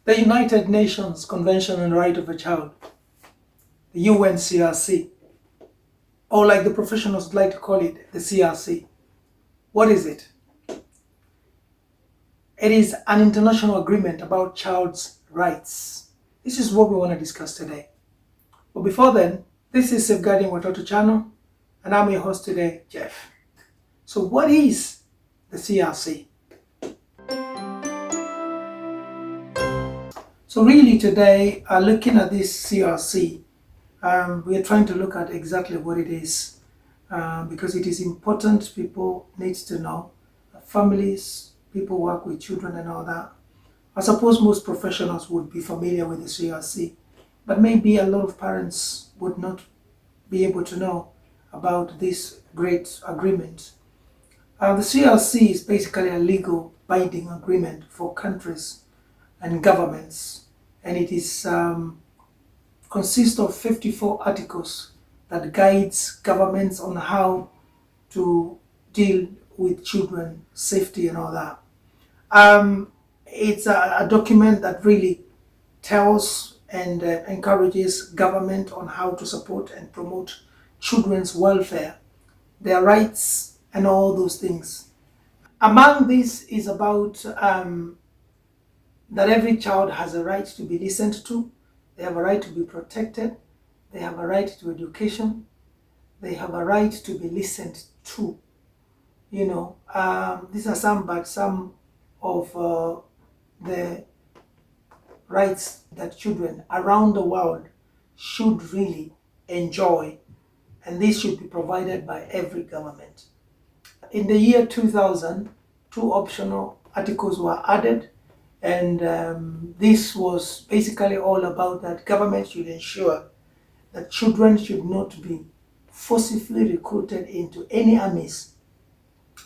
The United Nations Convention on the Right of a Child, the UNCRC, or like the professionals like to call it, the CRC. What is it? It is an international agreement about child's rights. This is what we want to discuss today. But before then, this is Safeguarding Watoto channel, and I'm your host today, Jeff. So what is the CRC? So really today, looking at this CRC, we are trying to look at exactly what it is, because it is important. People need to know. Families, people work with children and all that. I suppose most professionals would be familiar with the CRC, but maybe a lot of parents would not be able to know about this great agreement. The CRC is basically a legal binding agreement for countries and governments, and it is consists of 54 articles that guides governments on how to deal with children safety and all that. It's a document that really tells and encourages government on how to support and promote children's welfare, their rights, and all those things. Among these is about that every child has a right to be listened to, they have a right to be protected, they have a right to education, they have a right to be listened to. These are some of the rights that children around the world should really enjoy, and this should be provided by every government. In the year 2000, two optional articles were added, and this was basically all about that government should ensure that children should not be forcibly recruited into any armies,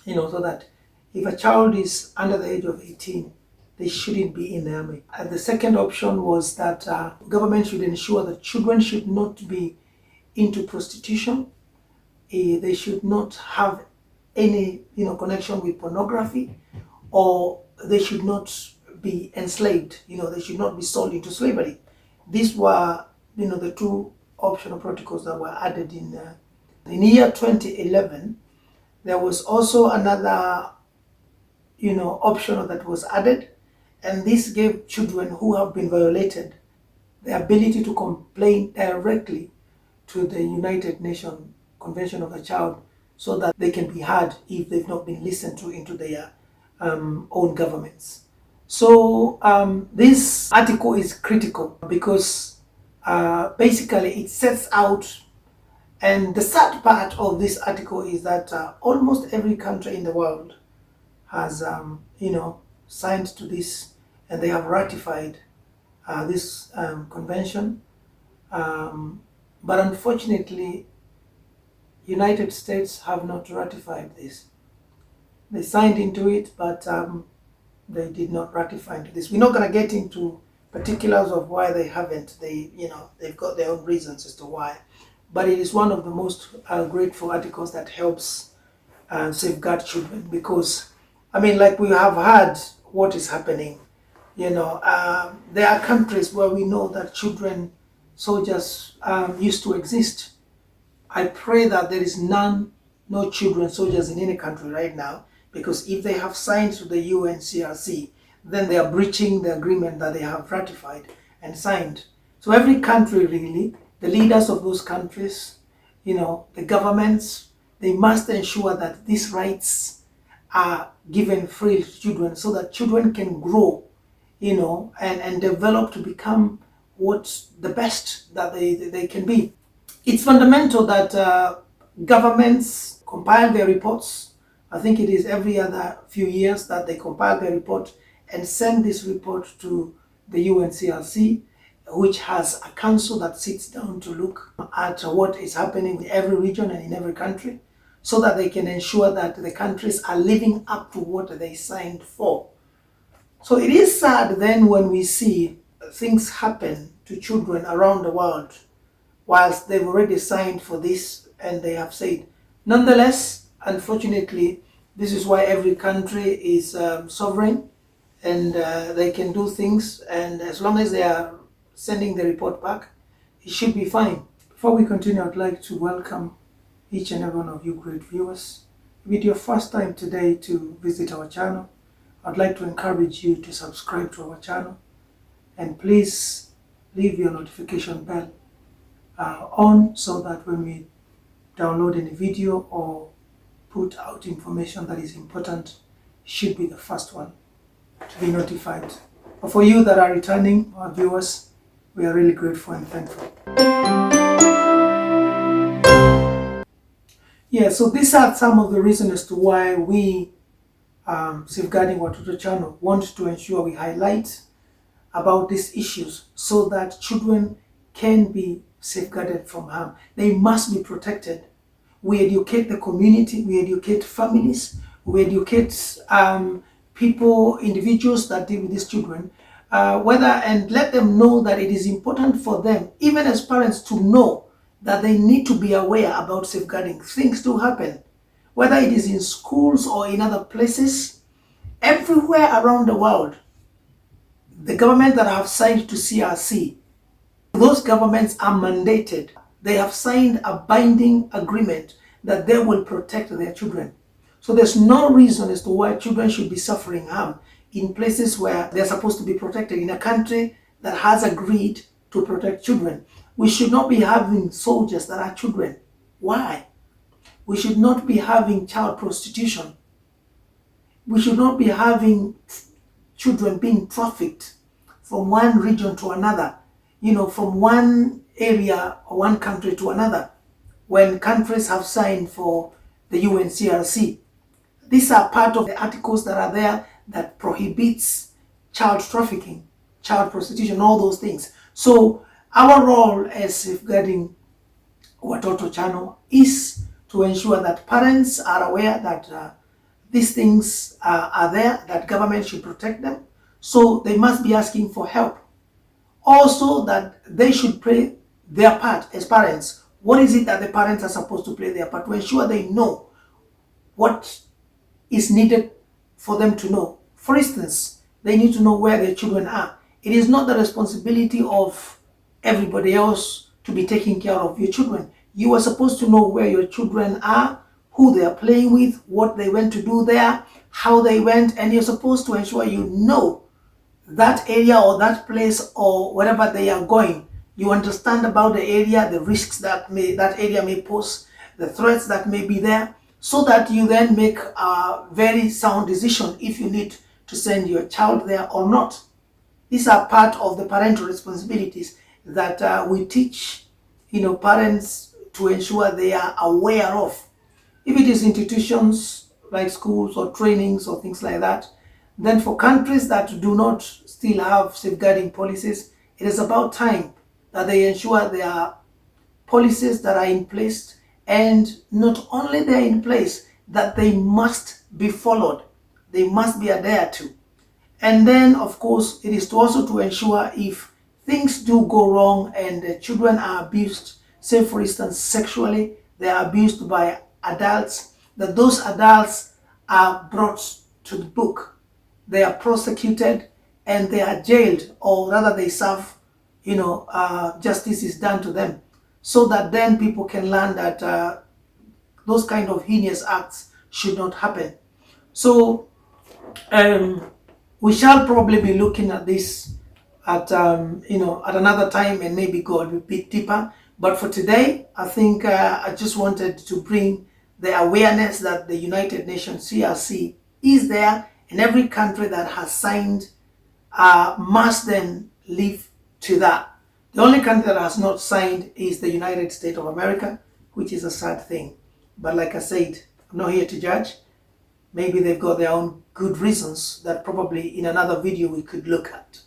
so that if a child is under the age of 18, they shouldn't be in the army. And the second option was that government should ensure that children should not be into prostitution. They should not have any connection with pornography, or they should not be enslaved. They should not be sold into slavery. These were the two optional protocols that were added in the year 2011. There was also another optional that was added, and this gave children who have been violated the ability to complain directly to the United Nations Convention of the Child, so that they can be heard if they've not been listened to into their own governments. So this article is critical because basically it sets out, and the sad part of this article is that almost every country in the world has signed to this, and they have ratified this convention, but unfortunately United States have not ratified this. They signed into it, but they did not ratify into this. We're not going to get into particulars of why they haven't. They've got their own reasons as to why, but it is one of the most grateful articles that helps safeguard children, because like we have heard what is happening. There are countries where we know that children soldiers used to exist. I pray that there is no children soldiers in any country right now, because if they have signed to the UNCRC, then they are breaching the agreement that they have ratified and signed. So every country really, the leaders of those countries, the governments, they must ensure that these rights are given free to children, so that children can grow, and develop to become what's the best that they can be. It's fundamental that governments compile their reports. I think it is every other few years that they compile their report and send this report to the UNCRC, which has a council that sits down to look at what is happening in every region and in every country, so that they can ensure that the countries are living up to what they signed for. So it is sad then when we see things happen to children around the world whilst they've already signed for this and they have said. Nonetheless, unfortunately, this is why every country is sovereign and they can do things, and as long as they are sending the report back, it should be fine. Before we continue, I'd like to welcome each and every one of you great viewers. If it's your first time today to visit our channel, I'd like to encourage you to subscribe to our channel, and please leave your notification bell on, so that when we download any video or put out information that is important, should be the first one to be notified. But for you that are returning, our viewers, we are really grateful and thankful. Yeah, so these are some of the reasons as to why we, Safeguarding Watoto channel, want to ensure we highlight about these issues so that children can be safeguarded from harm. They must be protected. We educate the community, we educate families, we educate people, individuals that deal with these children, and let them know that it is important for them, even as parents, to know that they need to be aware about safeguarding. Things do happen, whether it is in schools or in other places, everywhere around the world. The government that have signed to CRC, those governments are mandated. They have signed a binding agreement that they will protect their children. So there's no reason as to why children should be suffering harm in places where they're supposed to be protected, in a country that has agreed to protect children. We should not be having soldiers that are children. Why? We should not be having child prostitution. We should not be having children being trafficked from one region to another, from one area or one country to another, when countries have signed for the UNCRC. These are part of the articles that are there that prohibits child trafficking, child prostitution, all those things. So our role as Safeguarding Watoto channel is to ensure that parents are aware that these things are there, that government should protect them. So they must be asking for help. Also, that they should play their part as parents. What is it that the parents are supposed to play their part to ensure they know what is needed for them to know? For instance, they need to know where their children are. It is not the responsibility of everybody else to be taking care of your children. You are supposed to know where your children are, who they are playing with, what they went to do there, how they went, and you're supposed to ensure you know that area or that place or wherever they are going. You understand about the area, the risks that area may pose, the threats that may be there, so that you then make a very sound decision if you need to send your child there or not. These are part of the parental responsibilities that we teach, parents to ensure they are aware of. If it is institutions like schools or trainings or things like that, then for countries that do not still have safeguarding policies, it is about time that they ensure there are policies that are in place, and not only they're in place, that they must be followed. They must be adhered to. And then, of course, it is also to ensure if things do go wrong and the children are abused, say for instance sexually, they are abused by adults, that those adults are brought to the book. They are prosecuted and they are jailed, or rather they serve, justice is done to them, so that then people can learn that those kind of heinous acts should not happen. So we shall probably be looking at this at another time, and maybe go a bit deeper. But for today, I think I just wanted to bring the awareness that the United Nations CRC is there, and every country that has signed must then live to that. The only country that has not signed is the United States of America, which is a sad thing. But like I said, I'm not here to judge. Maybe they've got their own good reasons that probably in another video we could look at.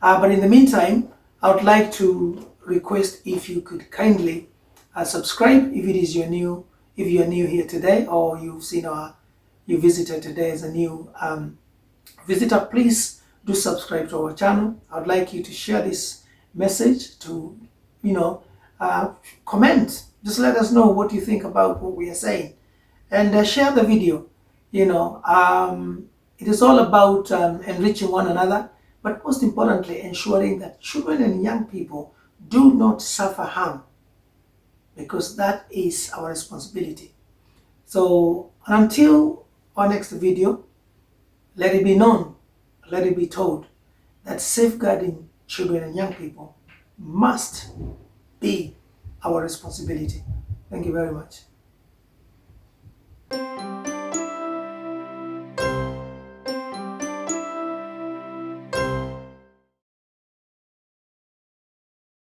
But in the meantime, I would like to request if you could kindly subscribe if you're new here today, or you visited today as a new visitor. Please do subscribe to our channel. I'd like you to share this message, to comment. Just let us know what you think about what we are saying, and share the video. It is all about enriching one another, but most importantly, ensuring that children and young people do not suffer harm, because that is our responsibility. So until our next video, let it be known, let it be told that safeguarding children and young people must be our responsibility. Thank you very much.